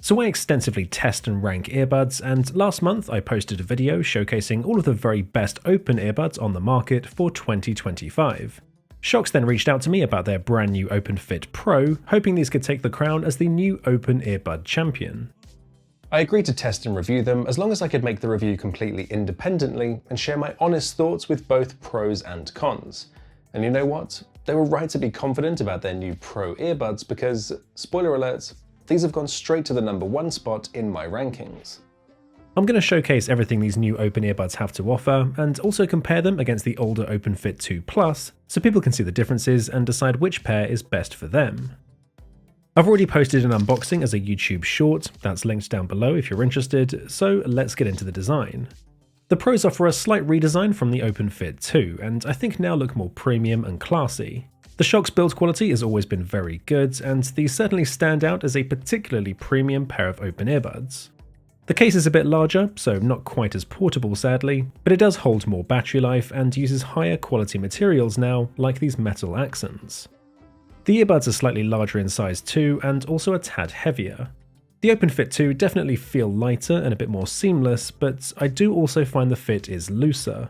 So I extensively test and rank earbuds, and last month I posted a video showcasing all of the very best open earbuds on the market for 2025. Shokz then reached out to me about their brand new OpenFit Pro, hoping these could take the crown as the new open earbud champion. I agreed to test and review them as long as I could make the review completely independently and share my honest thoughts with both pros and cons. And you know what? They were right to be confident about their new Pro earbuds because, spoiler alert, these have gone straight to the #1 spot in my rankings. I'm going to showcase everything these new open earbuds have to offer, and also compare them against the older OpenFit 2 Plus, so people can see the differences and decide which pair is best for them. I've already posted an unboxing as a YouTube short, that's linked down below if you're interested, so let's get into the design. The Pros offer a slight redesign from the OpenFit 2, and I think now look more premium and classy. The Shokz build quality has always been very good, and these certainly stand out as a particularly premium pair of open earbuds. The case is a bit larger, so not quite as portable sadly, but it does hold more battery life and uses higher quality materials now, like these metal accents. The earbuds are slightly larger in size too, and also a tad heavier. The OpenFit 2 definitely feel lighter and a bit more seamless, but I do also find the fit is looser.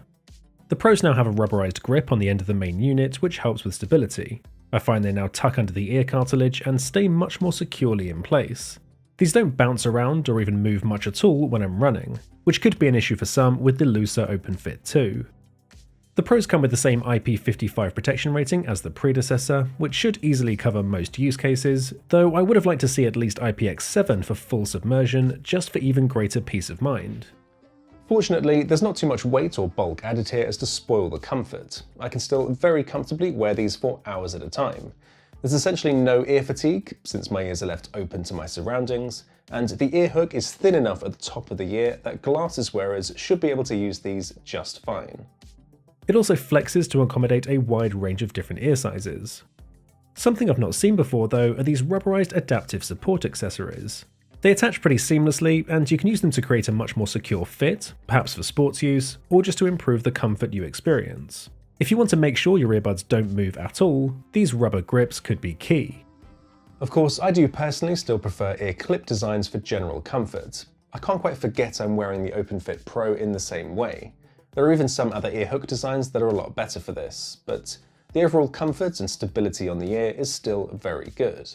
The Pros now have a rubberized grip on the end of the main unit, which helps with stability. I find they now tuck under the ear cartilage and stay much more securely in place. These don't bounce around or even move much at all when I'm running, which could be an issue for some with the looser OpenFit 2. The Pros come with the same IP55 protection rating as the predecessor, which should easily cover most use cases, though I would have liked to see at least IPX7 for full submersion, just for even greater peace of mind. Fortunately, there's not too much weight or bulk added here as to spoil the comfort. I can still very comfortably wear these for hours at a time. There's essentially no ear fatigue, since my ears are left open to my surroundings, and the ear hook is thin enough at the top of the ear that glasses wearers should be able to use these just fine. It also flexes to accommodate a wide range of different ear sizes. Something I've not seen before though are these rubberized adaptive support accessories. They attach pretty seamlessly, and you can use them to create a much more secure fit, perhaps for sports use, or just to improve the comfort you experience. If you want to make sure your earbuds don't move at all, these rubber grips could be key. Of course, I do personally still prefer ear clip designs for general comfort. I can't quite forget I'm wearing the OpenFit Pro in the same way. There are even some other ear hook designs that are a lot better for this, but the overall comfort and stability on the ear is still very good.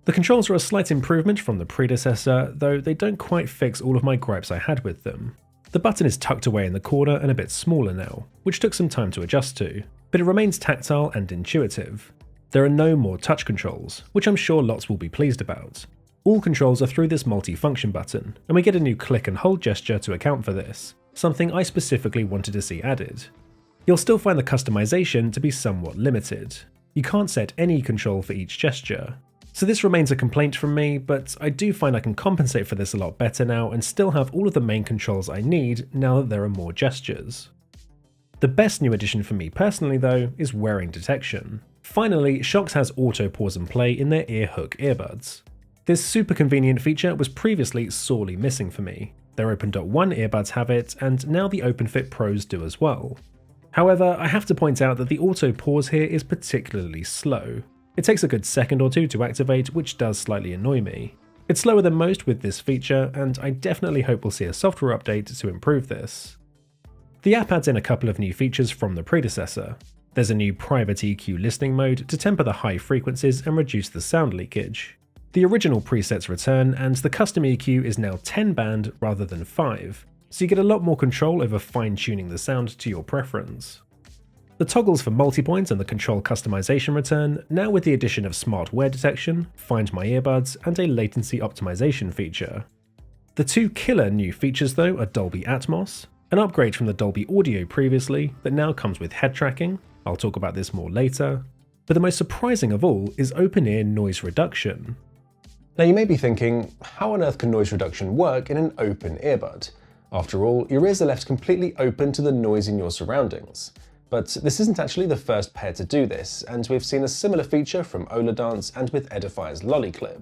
The controls are a slight improvement from the predecessor, though they don't quite fix all of my gripes I had with them. The button is tucked away in the corner and a bit smaller now, which took some time to adjust to, but it remains tactile and intuitive. There are no more touch controls, which I'm sure lots will be pleased about. All controls are through this multi-function button, and we get a new click and hold gesture to account for this, something I specifically wanted to see added. You'll still find the customization to be somewhat limited. You can't set any control for each gesture. So this remains a complaint from me, but I do find I can compensate for this a lot better now and still have all of the main controls I need now that there are more gestures. The best new addition for me personally though is wearing detection. Finally, Shokz has auto pause and play in their ear hook earbuds. This super convenient feature was previously sorely missing for me. Their Open.1 earbuds have it, and now the OpenFit Pros do as well. However, I have to point out that the auto pause here is particularly slow. It takes a good second or two to activate, which does slightly annoy me. It's slower than most with this feature, and I definitely hope we'll see a software update to improve this. The app adds in a couple of new features from the predecessor. There's a new private EQ listening mode to temper the high frequencies and reduce the sound leakage. The original presets return, and the custom EQ is now 10 band rather than 5, so you get a lot more control over fine-tuning the sound to your preference. The toggles for multipoint and the control customization return, now with the addition of smart wear detection, Find My Earbuds, and a latency optimization feature. The two killer new features though are Dolby Atmos, an upgrade from the Dolby Audio previously that now comes with head tracking, I'll talk about this more later, but the most surprising of all is open-ear noise reduction. Now you may be thinking, how on earth can noise reduction work in an open earbud? After all, your ears are left completely open to the noise in your surroundings. But this isn't actually the first pair to do this, and we've seen a similar feature from Oladance and with Edifier's Lollyclip.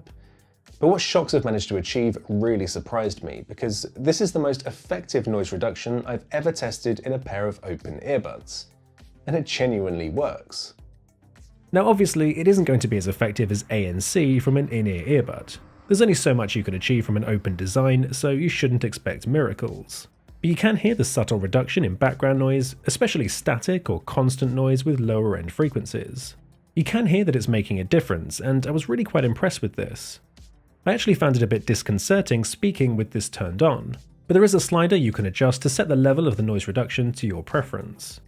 But what Shokz have managed to achieve really surprised me, because this is the most effective noise reduction I've ever tested in a pair of open earbuds. And it genuinely works. Now obviously it isn't going to be as effective as ANC from an in-ear earbud. There's only so much you can achieve from an open design, so you shouldn't expect miracles. But you can hear the subtle reduction in background noise, especially static or constant noise with lower end frequencies. You can hear that it's making a difference, and I was really quite impressed with this. I actually found it a bit disconcerting speaking with this turned on, but there is a slider you can adjust to set the level of the noise reduction to your preference.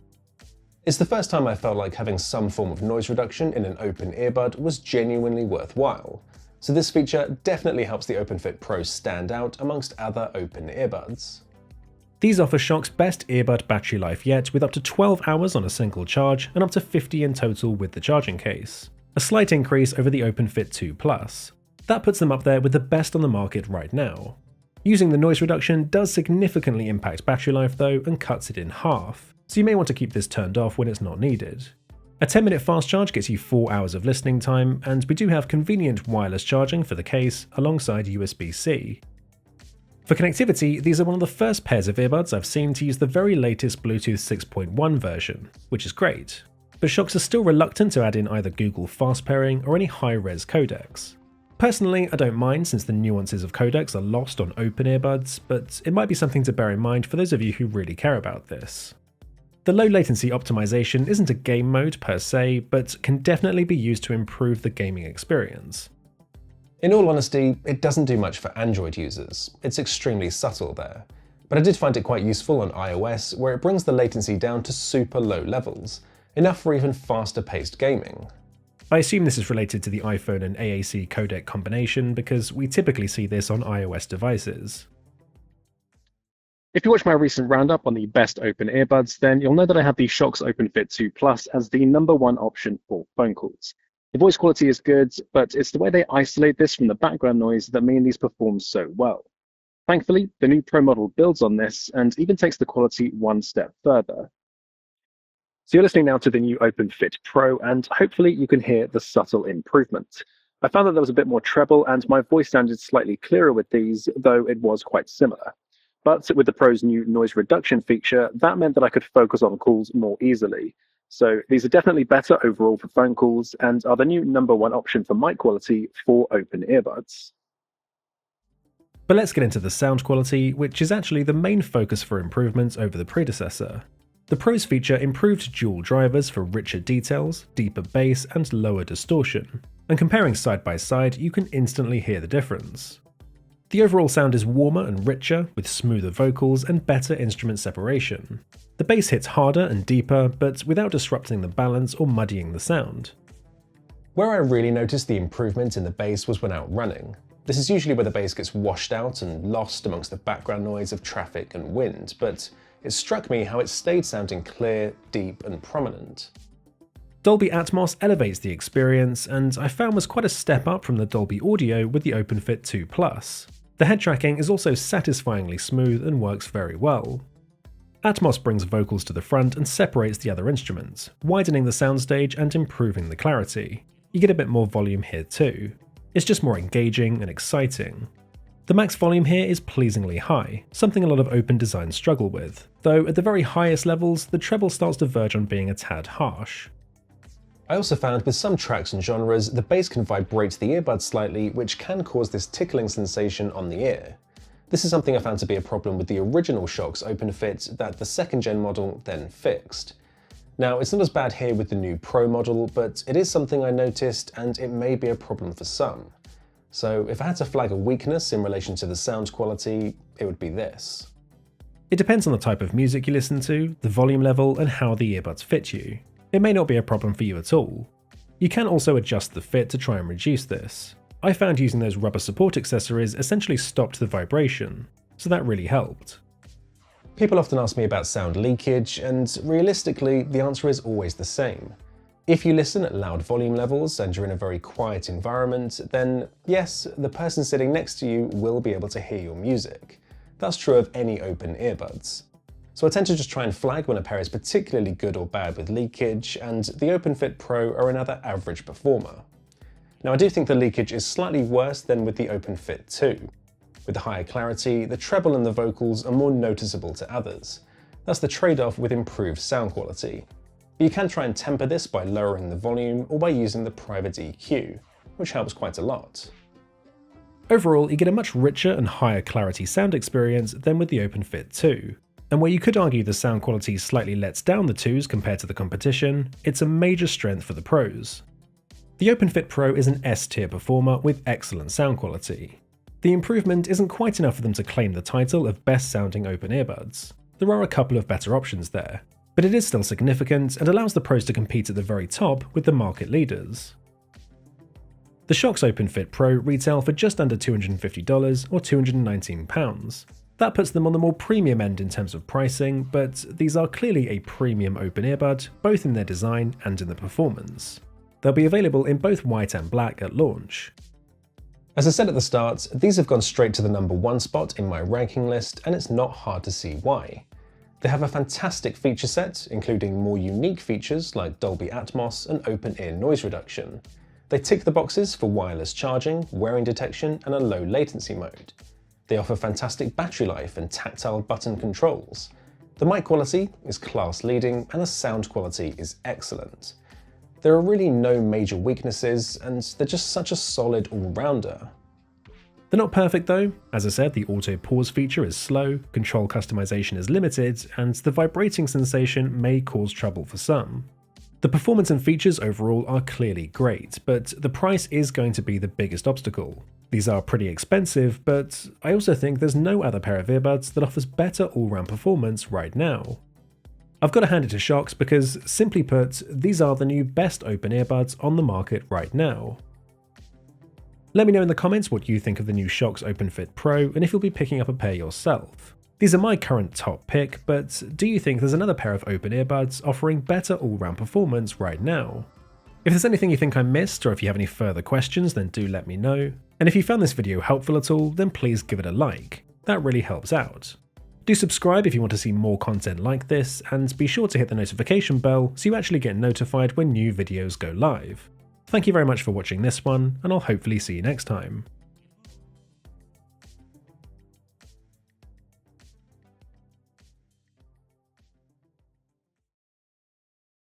It's the first time I felt like having some form of noise reduction in an open earbud was genuinely worthwhile, so this feature definitely helps the OpenFit Pro stand out amongst other open earbuds. These offer Shokz best earbud battery life yet, with up to 12 hours on a single charge and up to 50 in total with the charging case, a slight increase over the OpenFit 2 Plus. That puts them up there with the best on the market right now. Using the noise reduction does significantly impact battery life though and cuts it in half, so you may want to keep this turned off when it's not needed. A 10-minute fast charge gets you 4 hours of listening time, and we do have convenient wireless charging for the case alongside USB-C. For connectivity, these are one of the first pairs of earbuds I've seen to use the very latest Bluetooth 6.1 version, which is great. But Shokz are still reluctant to add in either Google Fast Pairing or any high-res codecs. Personally, I don't mind since the nuances of codecs are lost on open earbuds, but it might be something to bear in mind for those of you who really care about this. The low latency optimization isn't a game mode per se, but can definitely be used to improve the gaming experience. In all honesty, it doesn't do much for Android users. It's extremely subtle there. But I did find it quite useful on iOS, where it brings the latency down to super low levels, enough for even faster paced gaming. I assume this is related to the iPhone and AAC codec combination because we typically see this on iOS devices. If you watch my recent roundup on the best open earbuds, then you'll know that I have the Shokz OpenFit 2 Plus as the #1 option for phone calls. The voice quality is good, but it's the way they isolate this from the background noise that mean these perform so well. Thankfully, the new Pro model builds on this and even takes the quality one step further. So you're listening now to the new OpenFit Pro, and hopefully you can hear the subtle improvement. I found that there was a bit more treble and my voice sounded slightly clearer with these, though it was quite similar. But with the Pro's new noise reduction feature, that meant that I could focus on calls more easily. So these are definitely better overall for phone calls and are the new #1 option for mic quality for open earbuds. But let's get into the sound quality, which is actually the main focus for improvements over the predecessor. The Pros feature improved dual drivers for richer details, deeper bass, and lower distortion, and comparing side by side, you can instantly hear the difference. The overall sound is warmer and richer, with smoother vocals and better instrument separation. The bass hits harder and deeper, but without disrupting the balance or muddying the sound. Where I really noticed the improvement in the bass was when out running. This is usually where the bass gets washed out and lost amongst the background noise of traffic and wind, but it struck me how it stayed sounding clear, deep, and prominent. Dolby Atmos elevates the experience, and I found was quite a step up from the Dolby Audio with the OpenFit 2 Plus. The head tracking is also satisfyingly smooth and works very well. Atmos brings vocals to the front and separates the other instruments, widening the soundstage and improving the clarity. You get a bit more volume here too. It's just more engaging and exciting. The max volume here is pleasingly high, something a lot of open designs struggle with, though at the very highest levels, the treble starts to verge on being a tad harsh. I also found with some tracks and genres, the bass can vibrate the earbud slightly, which can cause this tickling sensation on the ear. This is something I found to be a problem with the original Shokz OpenFit that the 2nd gen model then fixed. Now, it's not as bad here with the new Pro model, but it is something I noticed and it may be a problem for some. So if I had to flag a weakness in relation to the sound quality, it would be this. It depends on the type of music you listen to, the volume level, and how the earbuds fit you. It may not be a problem for you at all. You can also adjust the fit to try and reduce this. I found using those rubber support accessories essentially stopped the vibration, so that really helped. People often ask me about sound leakage, and realistically, the answer is always the same. If you listen at loud volume levels and you're in a very quiet environment, then yes, the person sitting next to you will be able to hear your music. That's true of any open earbuds. So I tend to just try and flag when a pair is particularly good or bad with leakage, and the OpenFit Pro are another average performer. Now I do think the leakage is slightly worse than with the OpenFit 2. With the higher clarity, the treble and the vocals are more noticeable to others. That's the trade-off with improved sound quality. But you can try and temper this by lowering the volume or by using the private EQ, which helps quite a lot. Overall, you get a much richer and higher clarity sound experience than with the OpenFit 2. And where you could argue the sound quality slightly lets down the 2s compared to the competition, it's a major strength for the pros. The OpenFit Pro is an S-tier performer with excellent sound quality. The improvement isn't quite enough for them to claim the title of best sounding open earbuds. There are a couple of better options there, but it is still significant and allows the pros to compete at the very top with the market leaders. The Shokz OpenFit Pro retail for just under $250 or £219. That puts them on the more premium end in terms of pricing, but these are clearly a premium open earbud, both in their design and in the performance. They'll be available in both white and black at launch. As I said at the start, these have gone straight to the #1 spot in my ranking list, and it's not hard to see why. They have a fantastic feature set, including more unique features like Dolby Atmos and open ear noise reduction. They tick the boxes for wireless charging, wearing detection, and a low latency mode. They offer fantastic battery life and tactile button controls. The mic quality is class leading and the sound quality is excellent. There are really no major weaknesses, and they're just such a solid all-rounder. They're not perfect though. As I said, the auto pause feature is slow, control customization is limited, and the vibrating sensation may cause trouble for some. The performance and features overall are clearly great, but the price is going to be the biggest obstacle. These are pretty expensive, but I also think there's no other pair of earbuds that offers better all-round performance right now. I've got to hand it to Shokz because, simply put, these are the new best open earbuds on the market right now. Let me know in the comments what you think of the new Shokz OpenFit Pro and if you'll be picking up a pair yourself. These are my current top pick, but do you think there's another pair of open earbuds offering better all-round performance right now? If there's anything you think I missed, or if you have any further questions, then do let me know. And if you found this video helpful at all, then please give it a like. That really helps out. Do subscribe if you want to see more content like this, and be sure to hit the notification bell so you actually get notified when new videos go live. Thank you very much for watching this one, and I'll hopefully see you next time.